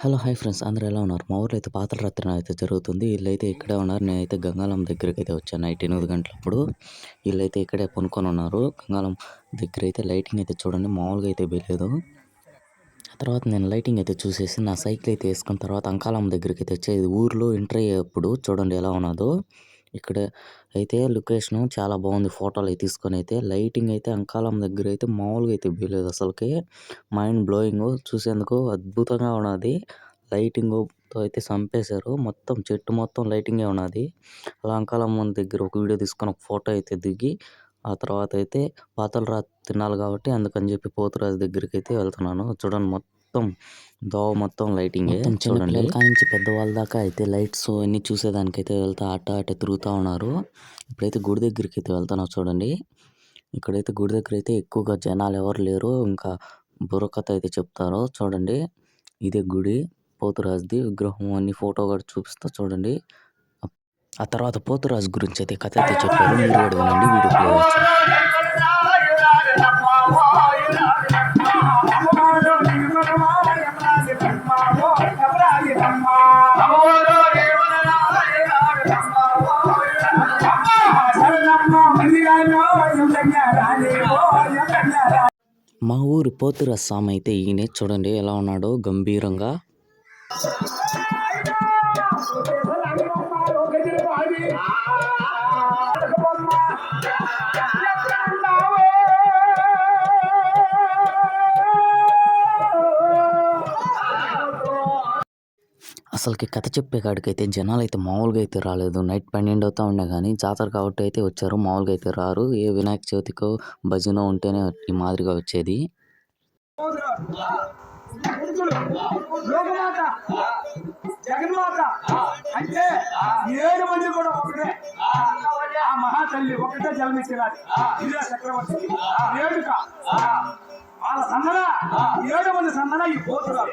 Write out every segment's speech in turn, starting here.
Hello! Hi friends అందరూ ఎలా ఉన్నారు? మా ఊర్లో అయితే పాతల రాత్రి అయితే జరుగుతుంది. ఈళ్ళైతే ఇక్కడే ఉన్నారు. నేనైతే గంగాళం దగ్గరికైతే వచ్చాను నైట్ 8 గంటలప్పుడు. ఈళ్ళైతే ఇక్కడే పనుకొనున్నారు. గంగాళం దగ్గరైతే లైటింగ్ అయితే చూడండి మామూలుగా అయితే వేయలేదు. ఆ తర్వాత నేను లైటింగ్ అయితే చూసేసి నా సైకిల్ అయితే ఏసుకున్న తర్వాత అంకాలమ్మ దగ్గరికైతే వచ్చా. ఇది ఊర్లో ఎంటర్ అయ్యేప్పుడు చూడండి ఎలా ఉన్నదో. ఇక్కడ అయితే లొకేషను చాలా బాగుంది. ఫోటోలు అయి తీసుకొని అయితే లైటింగ్ అయితే అంకాలమ్మ దగ్గర అయితే మామూలుగా అయితే వేయలేదు అసలకి. మైండ్ బ్లోయింగ్ చూసేందుకు అద్భుతంగా ఉన్నది. లైటింగుతో అయితే సంపేశారు. మొత్తం చెట్టు మొత్తం లైటింగే ఉన్నది. అలా అంకాలమ్మ దగ్గర ఒక వీడియో తీసుకొని ఒక ఫోటో అయితే దిగి ఆ తర్వాత అయితే పాతల రాతి తినాలి కాబట్టి అందుకని చెప్పి పోతురాజు దగ్గరికి అయితే వెళ్తున్నాను. చూడండి మొత్తం దోవ మొత్తం లైటింగే. చిన్నపిల్లల కానించి పెద్దవాళ్ళ దాకా అయితే లైట్స్ అన్నీ చూసేదానికైతే వెళ్తా అటు తిరుగుతూ ఉన్నారు. ఇప్పుడైతే గుడి దగ్గరికి అయితే వెళ్తున్నాం చూడండి. ఇక్కడైతే గుడి దగ్గర అయితే ఎక్కువగా జనాలు ఎవరు లేరు. ఇంకా బుర్రకథ అయితే చెప్తారు చూడండి. ఇదే గుడి పోతురాజుది విగ్రహం అన్ని ఫోటో కూడా చూపిస్తా చూడండి. ఆ తర్వాత పోతురాజు గురించి అయితే కథ అయితే చెప్పారు. మీరు కూడా వినండి. వీడియో ప్లే అవుతుంది. మా ఊరి పోతురాజు స్వామి అయితే ఈయనే చూడండి ఎలా ఉన్నాడో గంభీరంగా. అసలుకి కథ చెప్పే కాడికైతే జనాలు అయితే మామూలుగా అయితే రాలేదు. నైట్ 12 అవుతా ఉండే కానీ జాతర కాబట్టి అయితే వచ్చారు. మామూలుగా అయితే రారు. ఏ వినాయక చవితికో భజన ఉంటేనే ఈ మాదిరిగా వచ్చేది. జగన్మాత అంటే 7 మంది కూడా ఒకటే. ఆ మహాతల్లి ఒకటే జన్మించినారు. ఇదే చక్రవర్తి వేడుక వాళ్ళ సందన 7 మంది సందన ఈ పోతున్నారు.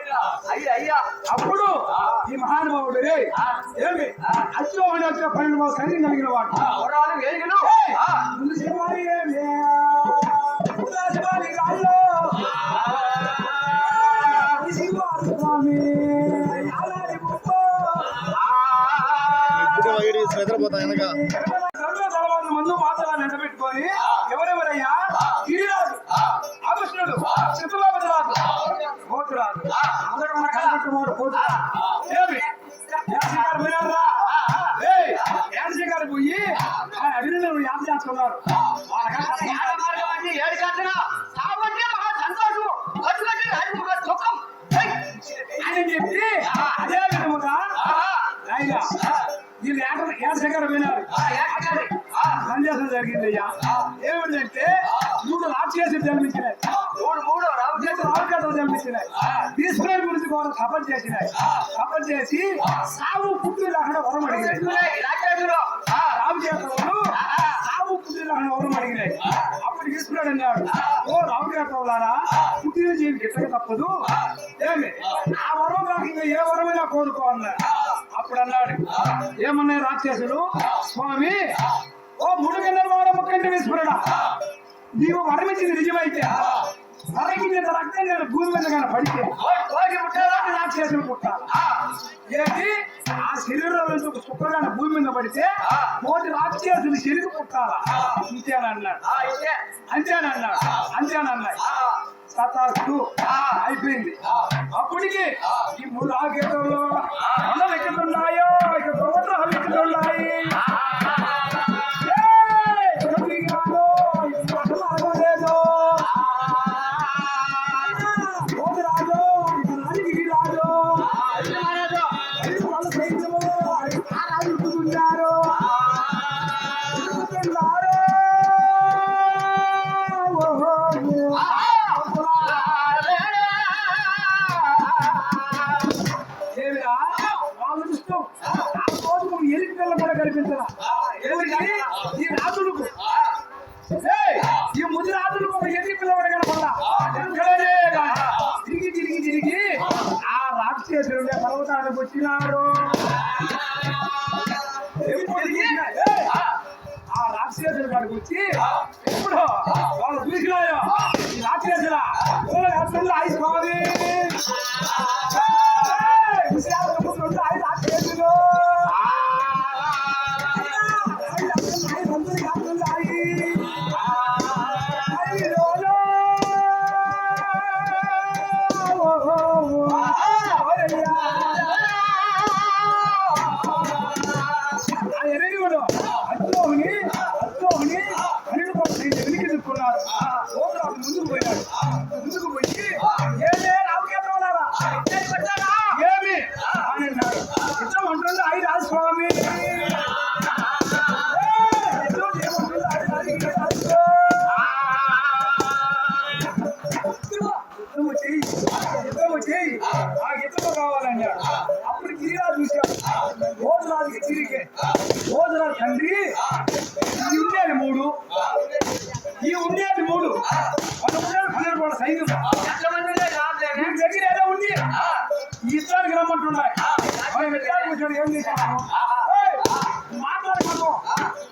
అప్పుడు ఈ మహానుభావుడు ఏమి అశ్వవాణి వచ్చే 12 సైన్యం కలిగిన వాడు మందు మాత్రం ఎండ పెట్టుకొని ఎవరెవరయ్యా గిరిరాజు ఆకృష్ణుడు చిత్రబాబు పోతురాజు అందరూ ఉన్న కనబెట్టుకోడు పోతురాజు గారు పోయి అభినందనలు యాద చేస్తున్నారు. అని చెప్పి అదే విధముగా వీళ్ళు ఏటశేఖర పోయినారు. సందేశం జరిగింది అయ్యా. ఏమిటంటే 3 రాక్షసులు జన్మించినాయి. 3 రావుకేతలు జన్మించినాయి. తీసుకునే గురించి కూడా తపన చేసినాయి. తపన చేసి సాగు పుట్టులు లేకుండా వరం అడిగినాయి. రావుకేతలు సాగు పుట్టులు లేకుండా వరం అడిగినాయి. అప్పుడు తీసుకున్నాడు అన్నాడు, ఓ రావుకేతలారా పుట్టిన జీవికి ఎట్టక తప్పదు. ఏమి ఆ వరం కాకుండా ఏ వరమైనా కోరుకో అన్నాడు. అప్పుడు అన్నాడు ఏమన్నాయి రాక్షసులు, స్వామి ఓ 3 గంటల వారం ముక్కంటి విస్మరణ నీవు వరమించింది నిజమైతే వరకింత రక్తం నేను భూమి మీద కానీ పడితే రాక్షసులు పుట్టాలి. ఏంటి ఆ శరీరం శుక్రగానే భూమి మీద పడితే కోటి రాక్షసులు శరీరం పుట్టాలా అంతేనన్నాడు. అంతేనన్నాడు. సతాస్తు అయిపోయింది. అప్పటికి ఈ 3 రాకేతల్లో కొండలు ఎక్కుతున్నాయో ఇక పర్వతాలు ఎక్కుతున్నాయి. ఈ రాజులకు ఈ ముది రాజులకు ఒక ఎది పిల్లవాడు కనపడ్డా తిరిగి ఆ రాక్షసులు పర్వతానికి వచ్చినాడు. ఆ రాక్షసులు కాడికి వచ్చి ఎప్పుడు వాళ్ళు చూసినాయో ఈ రాక్షసుల ఐస్ కాదు ముందుకు పోయాడు. ముందుకు పోయి ఏమే రామకేంద్రవరారా ఏమి అని అన్నాడు. యుద్ధం అంటుంది అయి రాజస్వామి ఆ యుద్ధము కావాలన్నాడు. అప్పుడు గిరిరాజు చూశాడు. భోజరాజుకి తిరిగే భోజరాజు తండ్రి ఈ ఉండేది మూడు మన ఉండేది 12 కోట్ల సైన్యం మీ దగ్గర ఏదో ఉంది ఈ యుద్ధానికి రమ్మంటున్నాయి. మనం యుద్ధానికి వచ్చాడు ఏం చేశాము మాట్లాడుకున్నాము.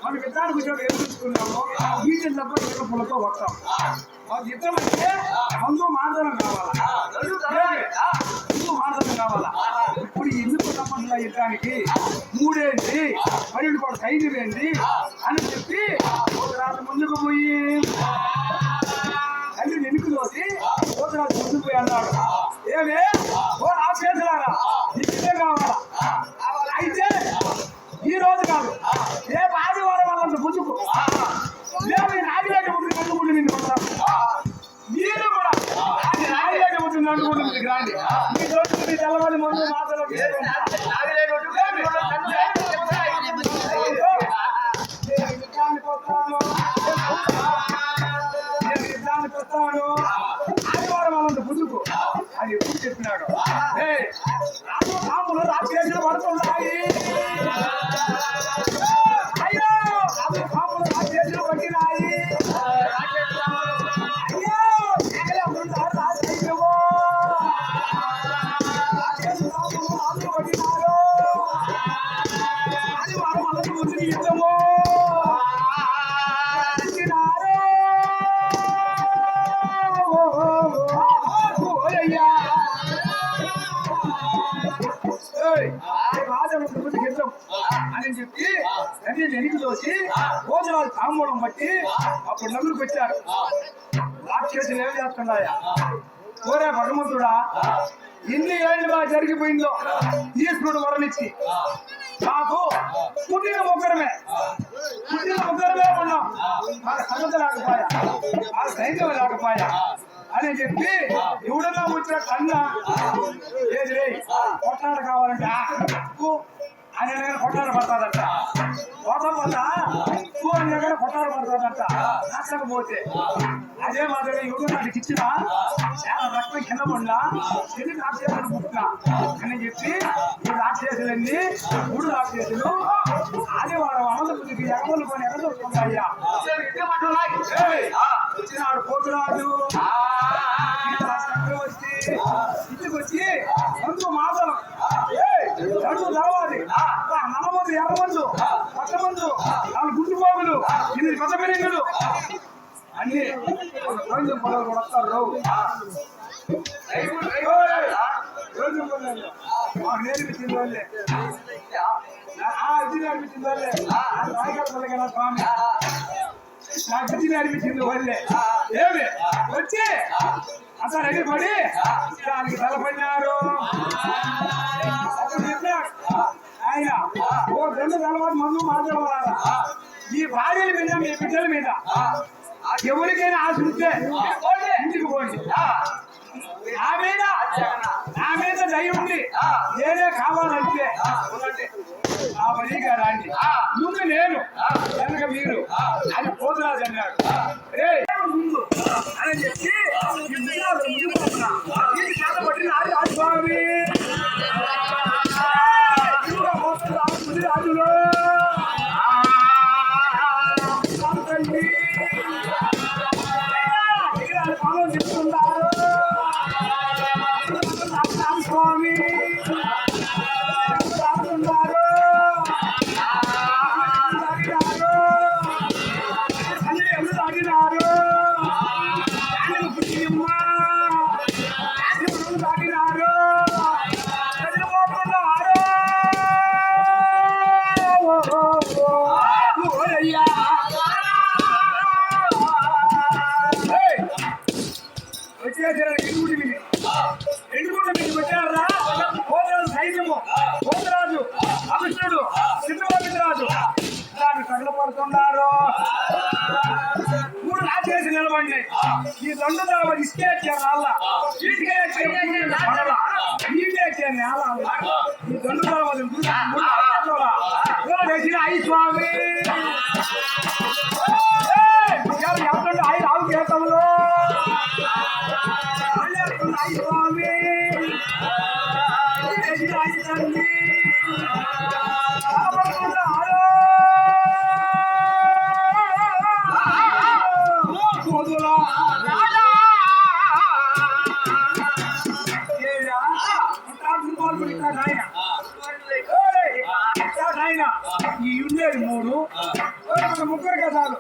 మనం యుద్ధానికి వచ్చాడు ఏం తీసుకున్నాము వీటిని తప్ప ఇతర పులతో వస్తాం. మాకు యుద్ధం అంటే ముందు మాందరం కావాలా ముందు మాందరం కావాలా. ఇప్పుడు ఎందుకు రమ్మంటున్నా యుద్ధానికి 3 ఏంటి 12 కోట్ల సైన్యం ఏంటి అని చెప్పి రాత్రి ముందుకు పోయి తల్లి వెనుక తోసి భోజరాజు ముందుకు పోయి అన్నాడు. ఏమే ఓ నా చేతులారా నీకు ఇదే కావాలా అయితే ఈ రోజు కాదు రేపు ఆదివారం వాళ్ళంత ముందుకు మేము ఈ నాగిలేక ముందుకు అందుకుంటూ నిన్ను కొడతాము. మీరు కూడా నాగిలేక ముందు అందుకుంటూ మీకు రాండి. మీ రోజు మీ తెల్లవారి ముందు మాత్రం ఆదివారం వాళ్ళంత ముందుకు అది ఎప్పుడు చెప్పినాడు. రాములు రాజేశ్వరు పడుతున్నాయి. అయ్యో రాములు రాజేశ్వరు పట్టినాయి. అయ్యో రాజు పట్టినారు. ఆదివారం వాళ్ళకి ముందు యుద్ధము అని చెప్పి అన్ని వెనుక తోసి భోజనాలు తాంబూలం బట్టి అప్పుడు నలుగురికి వచ్చారు. రాక్షసులు ఏం చేస్తున్నాయా ఓరే భగవంతుడా ఎన్ని ఏళ్ళుగా జరిగిపోయిందో ఈశ్వరుడు వరమిచ్చి నాకు పుట్టిన ముగ్గురమే ఉన్నాం. ఆ సంగత లేకపోయా ఆ సైన్యం లేకపోయా అని చెప్పి ఎవడన్నా వచ్చిన కన్నా ఏది కొట్లాడ కావాలంటే ఆయన దగ్గర కొట్లాడ పడతాదంట. కోపం వల్ల ఆయన దగ్గర కొట్లాడ పడతాదంట. నచ్చకపోతే అదే మాదిరి ఎవరు నాకు ఇచ్చిన చాలా రక్తం కింద పడినా ఎందుకు రాక్షసులు పుట్టినా అని చెప్పి ఈ రాక్షసులన్నీ 3 రాక్షసులు ఆదివారం అనంతపురికి ఎగదలు కొని ఎగదలుకుంటాయ్యా వచ్చినాడు పోతురాజు వచ్చి ఇంటికి వచ్చి మందు మాటలు చదువు రావాలి నలమందు 50 మందు పట్టమందు 4 గుండు బాబులు 8 పెద్ద పెరిగులు అన్ని పొలం వస్తారు. నేర్పించింది వాళ్ళే ఇది నేర్పించింది వాళ్ళే రాయగల స్వామి నాకు ఇది నేర్పించింది వాళ్ళే. ఏమి వచ్చి అసలు రెడీ పడి దానికి తలపడినారు. ఆయన ఓ 2 తలవాటు మందు మాట్లాడాలా ఈ భార్యల మీద మీ బిడ్డల మీద ఎవరికైనా ఆశ ఉంటే ఇంటికి పోండి. నా మీద దయ ఉంది నేనే కావాలంటే ఆ బలిగా రాండి. ముందు నేను వెనక మీరు అది పోతురాజు అన్నాడు. ముందు అని చెప్పి పట్టిన రాజస్వామి రాజులో పనులు చెప్తున్నారు. స్వామి రాస్తున్నారు. ఎవరు తాగినారు తాగినారు రెండు తలవ ఇసుకే రాళ్ళ ఇటుకే నీకే నేల ఈ రెండు తలవ అయ్యి స్వామి ఎంత అయ్యి రావు చేతంలో అయ్యి స్వామి అయ్యి తండ్రి ఈ ఉండేది మూడు ముగ్గురిగా చాలు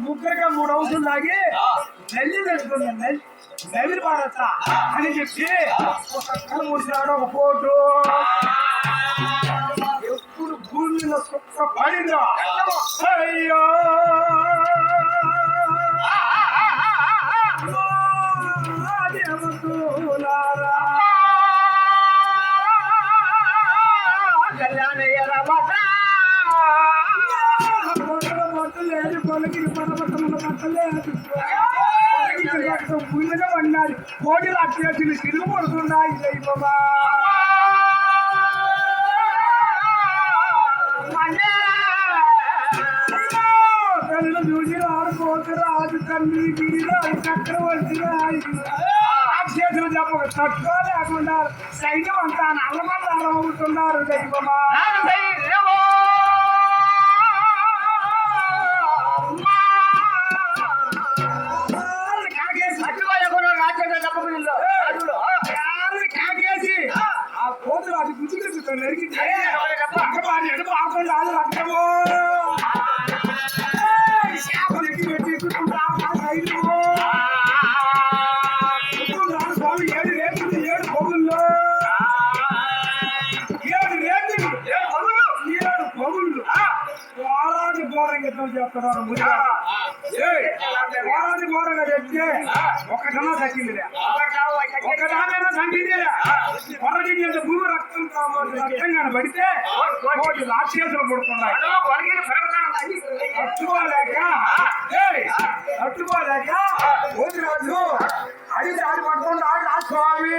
ముగ్గురిగా 3 అవసరం లాగి నెల్లి తెచ్చుకున్నాను నెల్లి పాడతా అని చెప్పి ఒక మూసినాడు ఒక పోటు ఎప్పుడు భూమిలో కుక్క పడిందో అయ్యో పుల్లగా పడినాడు కోడి రాక్షసులు తిరుగు పడుతున్నాయి బాబా కళ్ళు చూసి ఆడుకోవచ్చు రాజు తండ్రి గిరిరాజు చక్రవర్తి రాక్షసులు చెప్పక తక్కువ లేకుండా సైన్యం అంతా నల్లమల్లారు అవుతున్నారు దైవమా ఆ కోతులు అది గుర్తు నరికి ఆకుండా రక్తమో స్వామి 7 రేట్లు 7 పొగుల్లో 7 రేట్లు 7 పొగుళ్ళు వారాది ఘోరంగా ఎట్లా చేస్తున్నారు వారాది ఘోరంగా చెప్తే ఒకటన్నా తగ్గిందిలే ఒకదానైనా తగ్గిందిలే పొరగించేంత భూమి రక్తం కావాలి రక్తంగా పడితే కోటి రాక్షసులు పడుతున్నాయి తట్టుకోలేక రోజు అడిగి ఆడి పడుతున్నాడు ఆ స్వామి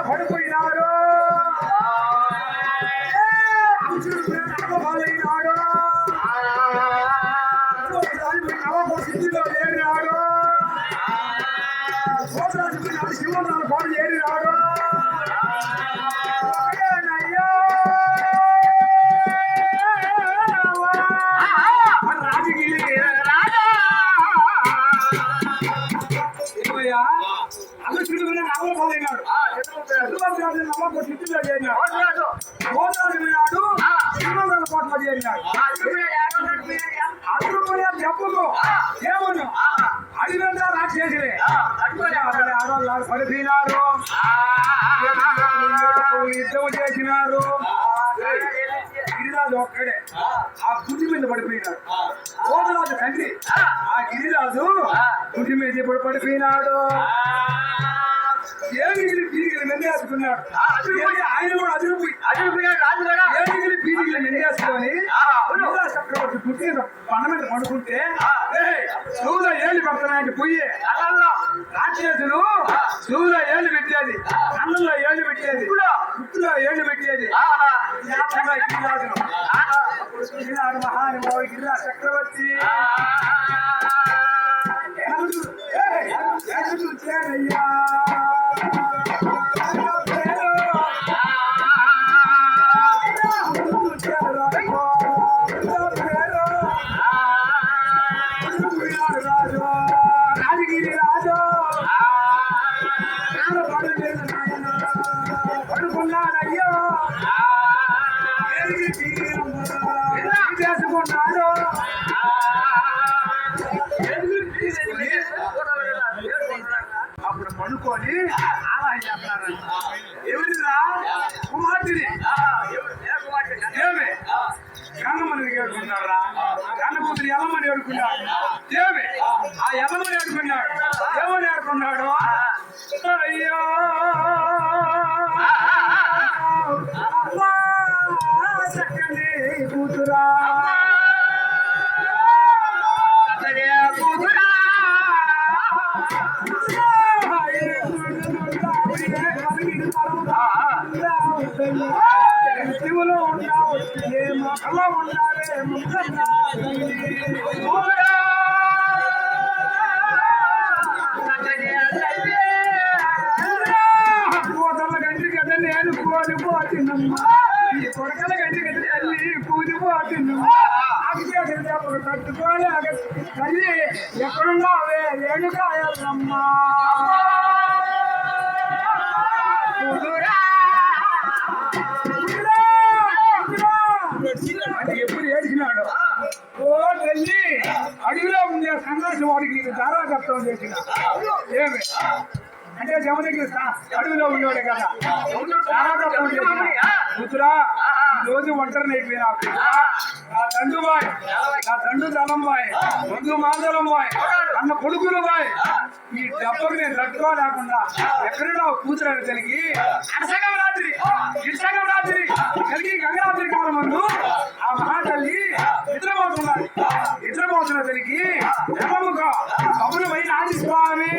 పడిపోయినాడు నవాబు సిద్ధిలో చేరినాడు శివరాజు పాడు చేరినాడు నవాబు సిద్ధిలో చేరినాడు గోదావరి వినాడు శివరాజు పాటలో చేరినాడు చెప్పు ఏమను అడిగంతా రాక్షసులే ఆడవాళ్ళు పడిపోయినారు యుద్ధం చేసినారు గిరిరాజు ఒక్కడే ఆ గుడి మీద పడిపోయినాడు గోదరాజు తండ్రి ఆ గిరిరాజు గుడి మీద పడిపోయినాడు ఏమిగిరి పీరిగిరి మెందేసుకున్నాడు ఆయన కూడా అదిరిపోయాడు ఏమిగిరి పీరిగిరి మెందేసుకొని చక్రవర్తి పుట్టి పండ మీద పడుకుంటే సూద ఏళ్ళు పెడతానంటే పొయ్యి రాక్షసులు సూద ఏళ్ళు పెట్టేది అన్నంలో ఏళ్ళు పెట్టేది పుట్టులో ఏళ్ళు పెట్టేది గిరిరాజు మహానుభావుడు గిరిరాజు చక్రవర్తి చేరయ్యా రాజగిరి రాజు పడుకున్నాడయ్యో చేసుకున్నాడు అప్పుడు పడుకొని ఆరాధన చేస్తున్నారు ఎవరిరా కుమార్తెని ఏమి కన్నమ్మని ఏడుకున్నారా కన్న కూతురు ఎల్లమ్మని ఏడుకున్నాడు ఏమి ఆ ఎల్లమ్మని ఏడుకున్నాడు ఏమని ఏడుకున్నాడు అయ్యో చక్కని కూతురా శివులో ఉన్నావు ఏ మొక్కలో ఉండాలి కోటల గంటి కదా నేను కోల్పోతున్నామ్మా ఈ కొడకల గంటి కదా తల్లి కూలిపోతున్నామ్మా కట్టుకోలేక తల్లి ఎక్కడున్నావే ఏడుకాయమ్మా అది ఎప్పుడు ఏడిచినాడు ఓ తల్లి అడవిలో ఉండే సంఘర్షణ వాడికి నీకు దారా కష్టం చేసిన ఏమి అంటే జమ దగ్గర అడవిలో ఉండేవాడే కదా దారా కష్టం చేసిన కూతురా రోజు ఒంటరిని అయిపోయినా నా తండ్రి బాయ్ నా తండ్రి దళం బాయ్ ముందు మాందలం బాయ్ అన్న కొడుకులు బాయ్ ఈ డబ్బకు నేను తట్టుకోలేకుండా ఎక్కడో కూతురు కలిగి అడసగం రాత్రి కలిగి గంగరాత్రి కాలం ముందు ఆ మహాతల్లి నిద్రపోతున్న కలిగి ఎమ్మముఖ కబులు పైన ఆశిస్వామి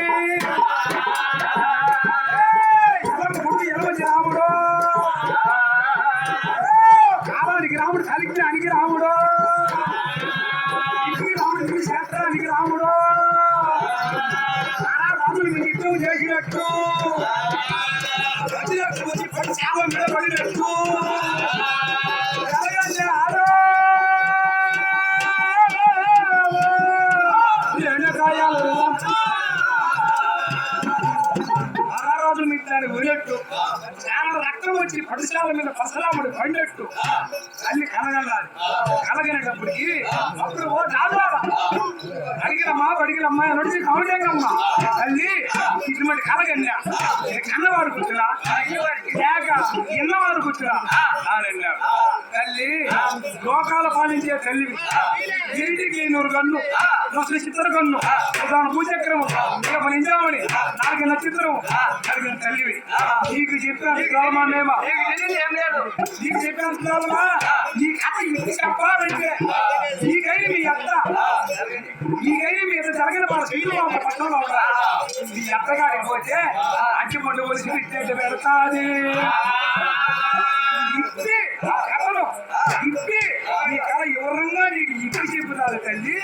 ఎలవచ్చి రాముడు కాలానికి రాముడు కలిగినానికి రాముడు ఇంటికి రాముడికి శాస్త్రానికి రాముడు రాముడు మీకు యుద్ధం చేసినట్టు వచ్చి పడి సేవ మీద పడినట్టు రోజులు మీకు దాన్ని వదిలేట్టు చాలా రక్తం వచ్చి పడిశాల మీద పసరాముడు పండట్టు అన్ని కలగలాలి కలగినప్పటికి అప్పుడు ఓ దాదాపు అడిగినమ్మా నడిచి కౌంటేనమ్మా తల్లి ఇటువంటి కలగన్నా కన్నవాడు కూర్చున్నా లేక ఇన్నవాడు కూర్చున్నా అన్నాడు తల్లి లోకాల పాలించే తల్లి ఇంటికి 100 కన్ను అసలు చిత్ర కన్ను దాని భూచక్రము ఇక మన ఇంజామని నాకు నక్షత్రము కలిగిన తల్లివి నీకు చెప్పిన నీకు చెప్పిన నీ కథ ఇంటి చెప్పాలంటే నీకైనా మీ అత్త జరిగిన మన శ్రీలు పట్టణంలో ఉన్నా మీ అత్తగారికి పోతే అచ్చి పండు వచ్చి ఇట్టే పెడతాది ఇప్పి కథను ఇప్పి నీ కళ వివరంగా నీకు ఇప్పి చెబుతాది తల్లి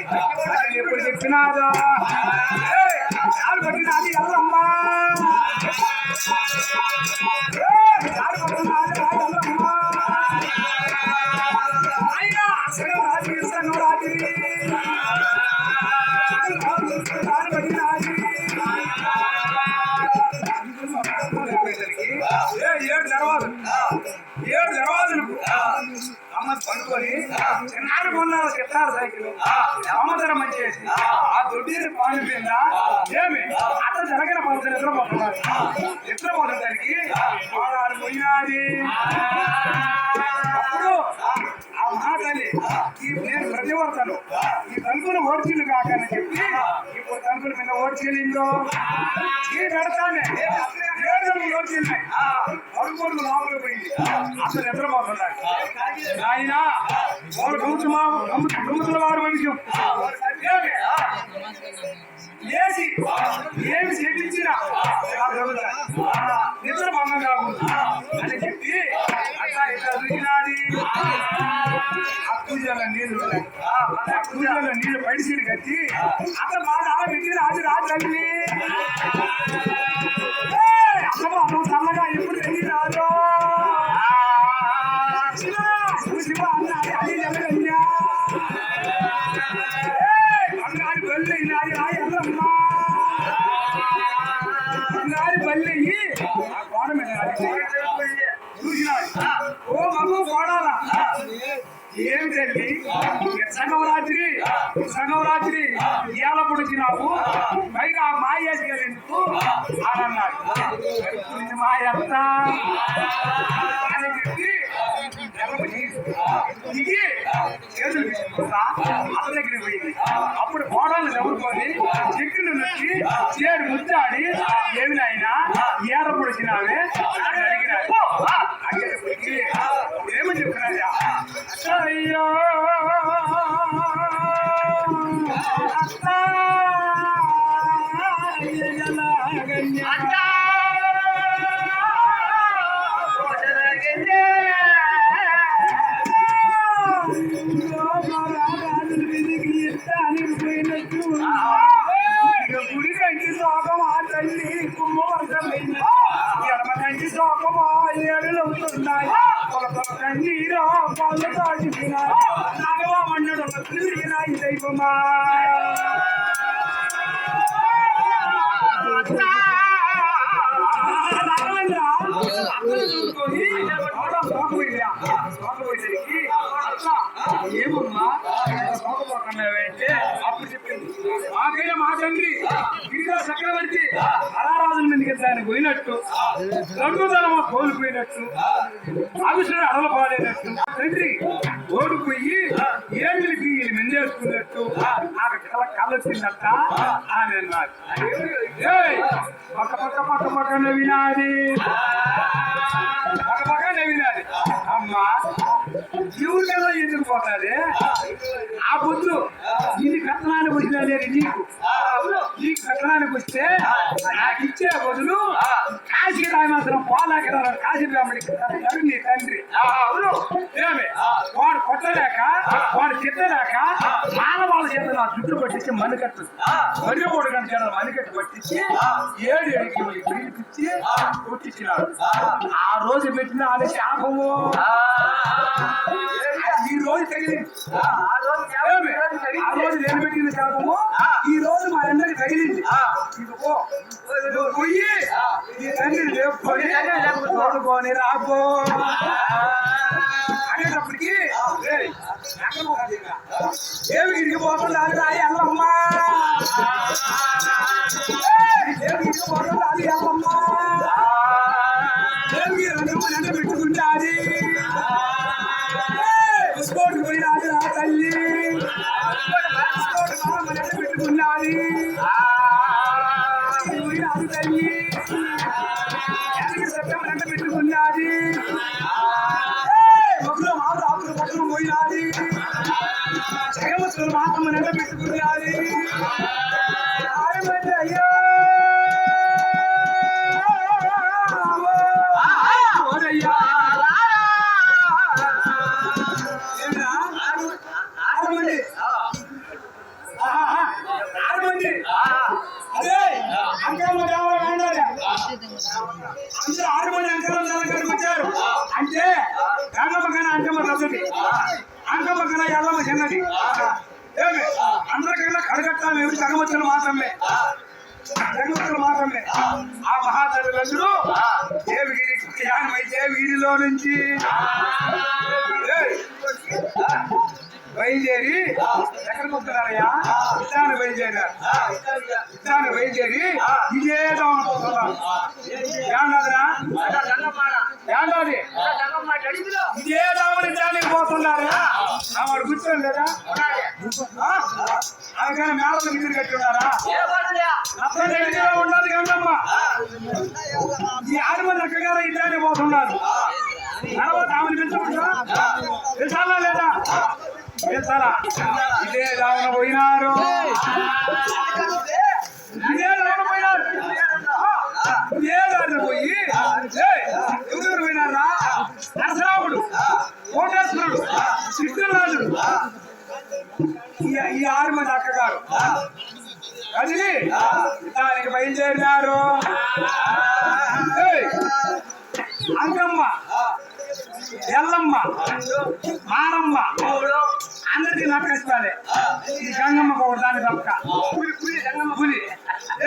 ఎప్పుడు చెప్పినాదా పట్టినది ఎల్లమ్మా ఏడు దర్వాజలకు అమ్మ పడుకొని చిన్నారు కొన్నారు చెప్తారు సైకిల్ అమ్మతరం మంచేసి ఆ దొడ్డిని పానిపోయిందా ఏమి అట్ట జరగిన పడుతుంది నిద్రపోతానికి వాడు పోయినది అప్పుడు ఆ మహాతల్లి నేను ప్రతివర్తను ఈ తలుపులు ఓడ్చింది కాకని చెప్పి ఇప్పుడు తలుపుల మీద ఓడ్చెళ్ళిందో ఈ పెడతానే 7 తలుపులు ఓడ్చిన్నాయి అడుగులు లోపలికి పోయింది అసలు నిద్రపోతున్నాడు ఆయన వాళ్ళు గమ్ముతుల వారు వంశం లేచి ఏమి చేపించినా నిద్ర భంగం కాకుండా అని చెప్పి అట్లా ఇట్లా దూకినాది అక్కుజల నీళ్ళు పడిసిడి కట్టి అసలు బాగా పెట్టిన అది రాత్రి అసలు నువ్వు చల్లగా ఎప్పుడు వెళ్ళి రాదు శివ అన్నాడు అది జగన్యా బంగారు బల్లి నాది రాయల్లమ్మా బంగారు బల్లి ఆ గోడ మీద చూసినాడు ఓ మగు గోడాలా ఏం తల్లి సగవరాత్రి ఏళ్ళ పొడిచినావు పైగా ఆ మాయేసుకెళ్ళేందుకు అని అన్నాడు మాయత్త అని చెప్పి దిగి చేతులు తీసుకుంటా అతని దగ్గరికి పోయింది అప్పుడు గోడలు చదువుకొని చెక్కులు నొక్కి చేడు ముచ్చాడి ఏమి నాయనా ఏళ్ళ పొడిచినావే అని అడిగినాడు అడిగేటప్పటికి ఏమని చెప్పినాయా అయ్యో ఏడులు ఉంటున్నాయి కన్నీరో పాలు తాగినాయి నాగవా మన్నుడు తిరిగినాయి దైవమా ఏమమ్మా అంటే అప్పుడు చెప్పింది మాకైనా మా తండ్రి గిరిజా చక్రవర్తి హరారాజుల మీదకి దాన్ని పోయినట్టు రంగుదనం కోల్పోయినట్టు అవిసుడు అడలు పాడైనట్టు తండ్రి ఓడిపోయి ఏమిలికి మెందేసుకున్నట్టు నాకు కళ్ళ వచ్చిందట అని అన్నారు పక్క పక్క పక్క పక్కన వినాది పక్క పక్కన వినాది అమ్మా జీవుల మీద ఎందుకు పోతాది ఆ బుద్ధు ఇది కథనానికి వచ్చినది నీకు కథనానికి వస్తే నాకు ఇచ్చే బదులు కాశీకి రామాసనం పోలాక కాశీ బ్రాహ్మణికి నీ తండ్రి ఏమే వాడు కొట్టలేక వాడు తిట్టలేక మానవాళ్ళ చేత నా జుట్టు పట్టించి మణికట్టు మర్రిపోడు గంట మణికట్టు పట్టించి 7 ఏడికి పిలిపించి కొట్టించినాడు ఆ రోజు పెట్టిన అది శాపము ఈ రోజు తగిలింది ఆ రోజు నేను పెట్టిన శాపము ఈ రోజు మా అందరికి తగిలింది ఇదిగో పోయి ఈ తండ్రి పోడుకొని రాబో అనేటప్పటికి దేవిగిరికి పోకుండా అది ఎల్లమ్మ దేవిగిరికి పోకుండా అది ఎల్లమ్మ దేవిగిరి రంగమ్మ పెట్టుకుంటాది పుష్కోటికి పోయినాది నా తల్లి పెట్టుకున్నది పోయినాది తల్లి సత్యం పెట్టుకున్నది మొదలు మాత్రం పట్టణం పోయినాది జగమత్తులు మాత్రం పెట్టుకున్నది అయ్యో అదే అంకమ్మ అందరూ 6 మంది అంకమ్మ దగ్గరికి వచ్చారు అంటే గంగమ్మ కన్నా అంకమ్మ రద్దది అంకమ్మ కన్నా ఎల్లమ్మ చిన్నది ఏమి అందరికన్నా కడగట్టాలి ఎవరు జగమత్తులు మాత్రమే ఆ మహాతల్లులందరూ దేవిగిరి దేవిగిరిలో నుంచి బయలుదేరి ఎక్కడికి వస్తున్నారయ్యా ఇద్దాన్ని బయలుదేరి ఇదే పోతున్నారు ఏంటది ఇదే దానికి పోతున్నారు వాడు కూర్చోండి లేదా అందుకని మేడల మీద కట్టున్నారా ఉండదు గంగమ్మ ఈ 6 మంది అక్కగారు ఇద్దరే పోతున్నారు ఆమెను పెంచుకుంటా తెలుసా లేదా తెలుసారా ఇదే రావణ పోయినారు పోయి ఎవరెవరు పోయినారా నరసరాముడు కోటేశ్వరుడు కృష్ణరాజుడు ఈ 6 మంది అక్కగారు అది దానికి బయలుదేరినారు అంకమ్మ ఎల్లమ్మ మారమ్మ అందరికీ నక్కస్తాలే ఈ గంగమ్మ ఒక దాని తప్పక పులి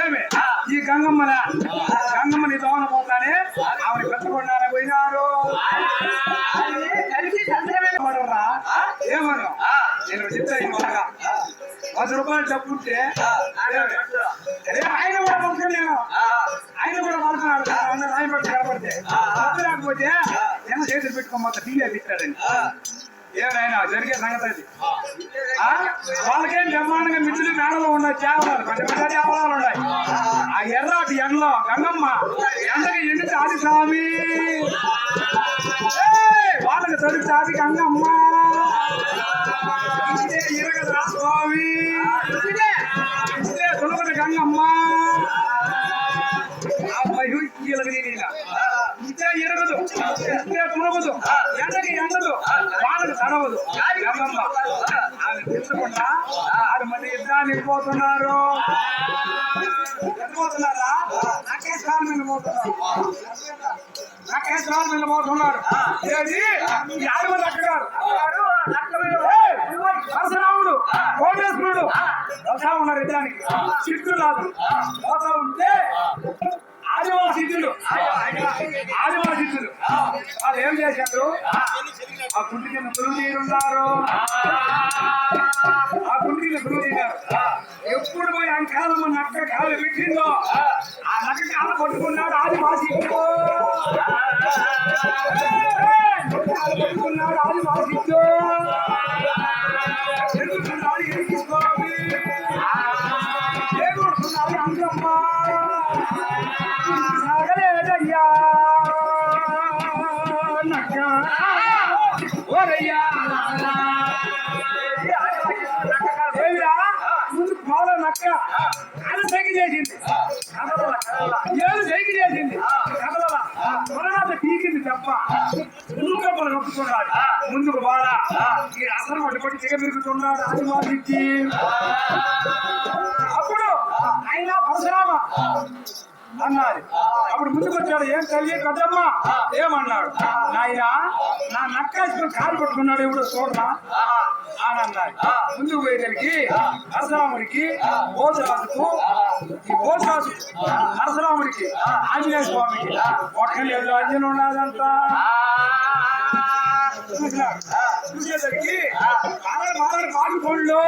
ఏమి ఈ గంగమ్మలా గంగమ్మని దోన పోతానే ఆవిడ పెట్టుకున్నారా పోయినారు ఏమను నేను చెప్తాను 10 రూపాయలు డబ్బు ఉంటే ఆయన కూడా పడుతుంది నేను ఆయన కూడా పడుతున్నాడు రాయబడి కనపడితే డబ్బు లేకపోతే ఎంత చేతులు పెట్టుకోమంత టీవీ పెట్టాడని ఏమైనా జరిగే సంగతి వాళ్ళకేం బ్రహ్మాండంగా మిత్రులు మేడలో ఉన్నాయి చేపలు పెద్ద చేపలాలు ఉన్నాయి ఆ ఎర్రాటి ఎండలో గంగమ్మ ఎండకి ఎండితే ఆది స్వామి వాళ్ళకి తొలిచి ఆది గంగమ్మ ఇరగదురా స్వామి తొలగదు గంగమ్మ ఇదే ఎరగదు ఇదే తులగదు ఎండకి ఎండదు వాళ్ళకి తడవదు గంగమ్మ ఆమె తెలుసుకుండా 6 మంది యుద్ధానికి పోతున్నారు పోతున్నారా నాకే స్వామి పోతున్నారు నక్కేశ్వరాలు వెళ్ళబోతున్నారు. ఏది ఈ ఆదిమ నక్కగారు పరశురాముడు కోటేశ్వరుడు వస్తా ఉన్నారు యుద్ధానికి. సిద్ధులు రాదు పోతా ఉంటే ఆదివాల సిద్ధులు వాళ్ళు ఏం చేశారు? ఆ గుంటి కింద గురువు తీరున్నారు. ఆ గుంటి కింద గురువు తీరారు. ఎప్పుడు పోయి అంకాలమ్మ నక్క కాలు పెట్టిందో ఆ నక్క కాలు పట్టుకున్నాడు ఆదివాసిద్దు. పట్టుకున్నాడు ఆదివాసిద్దు. ఎదుగుతున్నాడు ఎరిగిస్తోంది. ఏగుడుతున్నాడు అంకమ్మ. నగలేదయ్యా నక్క ఓరయ్యా ముందు పాల నక్క అది సైకి చేసింది. ఏడు సైకి చేసింది కదలలా. త్వరగా పీకింది తప్ప ముందు కప్పలు నొక్కుతున్నాడు. ముందుకు బాగా ఈ అసలు పట్టుబట్టి తెగ పెరుగుతున్నాడు ఆదివాసికి. అప్పుడు ఆయన పరశురామ అన్నాడు. అప్పుడు ముందుకు వచ్చాడు. ఏం తల్లి కదమ్మ ఏమన్నాడు? నాయన నా నక్కేసుకుని కాలు పట్టుకున్నాడు ఇప్పుడు చూడరా అని అన్నాడు. ముందుకు పోయేసరికి పరశురాముడికి భోజరాజుకు ఈ భోజరాజు పరశురాముడికి ఆంజనేయ స్వామికి ఒక్కలేదు అంజనం ఉన్నదంతా చూసేసరికి మారడు పండ్లు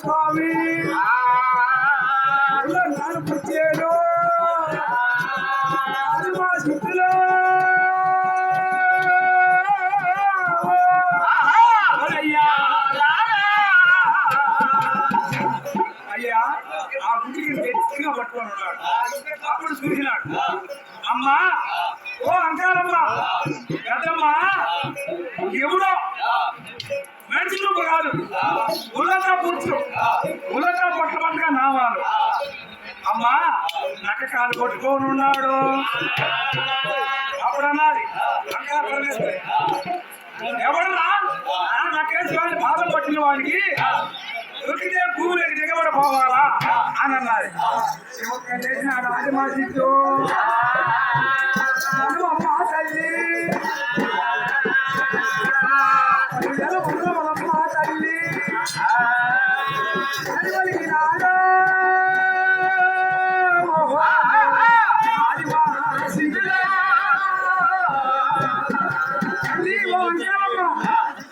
స్వామి నాన్న పుట్టాడు. అది మా సిద్ధులో అయ్యా ఆ గుడికి గట్టిగా పట్టుకొని ఉన్నాడు. అప్పుడు చూసినాడు. అమ్మా ఓ అంకారమ్మ గద్దమ్మ ఎవడో మనిషి రూపు కాదు ఉల్లగా పుచ్చు ఉల్లగా పట్టుబట్టుగా నావాలు. అమ్మా నక్క కాలు కొట్టుకొని ఉన్నాడు. అప్పుడు అన్నది ఎవడన్నా నక్కేశ్వరాన్ని బాధ పట్టిన వాడికి దొరికితే భూములకి దిగబడిపోవాలా అని అన్నది. చేసినాడు ఆదిమాసిద్దు. అమ్మ తల్లి అమ్మ తల్లి నాడు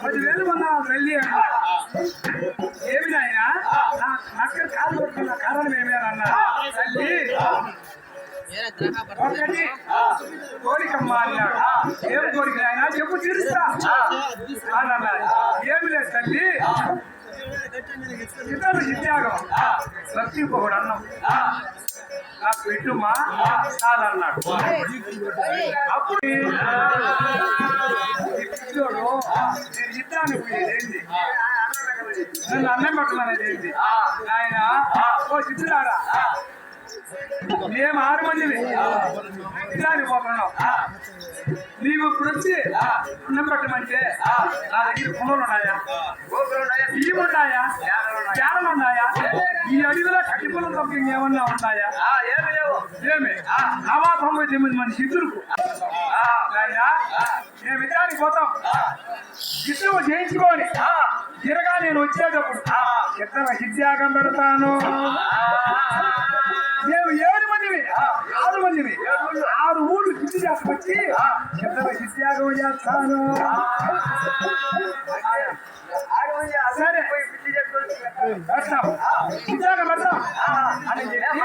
పదివేలు మన తల్లి ఏమి నాయన నక్క కాలు పట్టుకున్న కారణం ఏమేనన్నా తల్లి ఒకటి కోరికమ్మ అన్నాడు. ఏం కోరిక ఆయన చెప్పు తీరుస్తా అని అన్నాడు. ఏమి లేదు తల్లి ఇతరులు ఇత్యాగం లక్ష్మీపోడు అన్నం నాకు పెట్టుమా చాలన్నాడు. అప్పుడు నేను యుద్ధానికి పోయేది నన్ను అన్నం పెట్టమనేది ఏంటి ఆయన ఓ సిద్ధులారా మేము 6 మందిని యుద్ధానికి పోతున్నాం. నీవు ఇప్పుడు వచ్చి అన్నం పెట్టమంటే నా దగ్గర పొలాలు ఉన్నాయా బియ్యం ఉన్నాయా చేరలు ఉన్నాయా ఈ అడవిలో కట్టి పొలం తప్ప ఇంకేమన్నా ఉన్నాయా? ఏమి 99 మంది సిద్ధులకు మేము యుద్ధానికి పోతాం. యుద్ధం చేయించుకోని తిరగా నేను వచ్చేటప్పుడు ఇతర హిత్యాగం పెడతాను. మేము 7 మందిని 6 మందిని 6 ఊళ్ళు హిద్దు చేసుకొచ్చి ఇతర హిత్యాగం చేస్తాను. సరే పెడతాం హిత్యాగం పెడతాం అని చెప్పి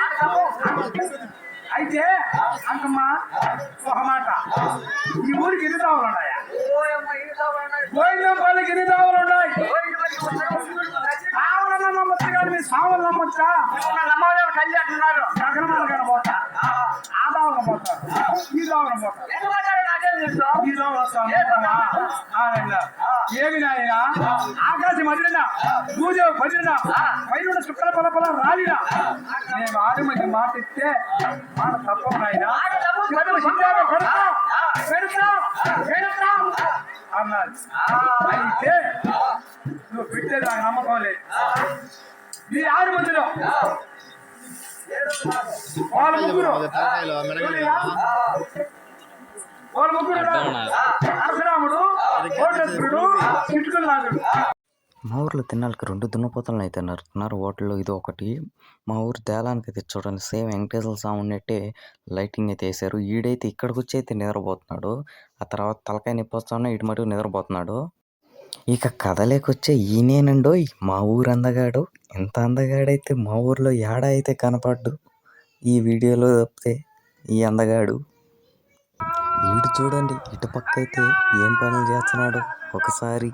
అయితే అంకమ్మ ఒక మాట ఈ ఊరికి 2 దావులు ఉన్నాయా? గోవిందంపల్లికి 2 దావులు ఉన్నాయి. ఆవులన్న నమ్మొచ్చు కానీ మీ సావులు నమ్మొచ్చా? నమ్మలేరు కళ్యాణ్ అంటున్నారు. గగనమాల గారు పోతా ఆ దావులు పోతారు ఈ దావులు పోతారు ఈ దావులు వస్తాను. ఏమి నాయన ఆకాశం అదిరినా పూజ భజన పైన శుక్ర పలపల రాలినా మేము 6 మంది మాట ఇస్తే మాట తప్ప నాయన అన్నాడు. అయితే నువ్వు పెట్టేది నాకు నమ్మకం లేదు. ఈ 6 మందిలో వాళ్ళ ముగ్గురు వాళ్ళ ముగ్గురు పరశురాముడు, కోటేశ్వరుడు, చిట్టుకుల నాగుడు. మా ఊర్లో తిన్నాళ్ళకి 2 దున్నపోతులను అయితే నరుకుతున్నారు. వాటిలో ఇది ఒకటి. మా ఊరు దేలానికి అయితే చూడండి సేమ్ వెంకటేశ్వర స్వామి ఉన్నట్టే లైటింగ్ అయితే వేశారు. ఈడైతే ఇక్కడికి వచ్చి అయితే నిద్రపోతున్నాడు. ఆ తర్వాత తలకాయ నొప్పి వస్తున్నా ఇటు మటుకు నిద్రపోతున్నాడు. ఇక కథలేకొచ్చే ఈయనేనండో మా ఊరు అందగాడు. ఎంత అందగాడైతే మా ఊర్లో ఏడా అయితే కనపడ్డు ఈ వీడియోలో తప్పితే ఈ అందగాడు. ఈడు చూడండి ఇటు పక్క అయితే ఏం పనులు చేస్తున్నాడు ఒకసారి.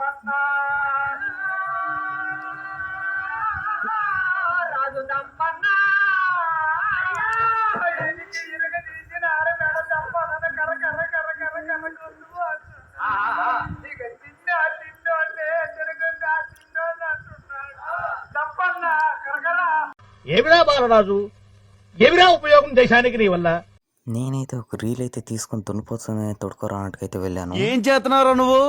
ఏమిరా బాలరాజు, ఏమిరా ఉపయోగం దేశానికి నీ వల్ల? నేనైతే ఒక రీల్ అయితే తీసుకొని దున్నపోతుని తొడుకోరానట్టుకైతే వెళ్ళాను. ఏం చేస్తున్నారా నువ్వు?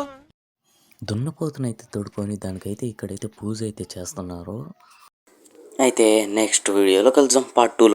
దున్నపోతునైతే తొడుకొని దానికైతే ఇక్కడైతే పూజ అయితే చేస్తున్నారు. అయితే నెక్స్ట్ వీడియోలో కలుద్దాం పార్ట్ 2.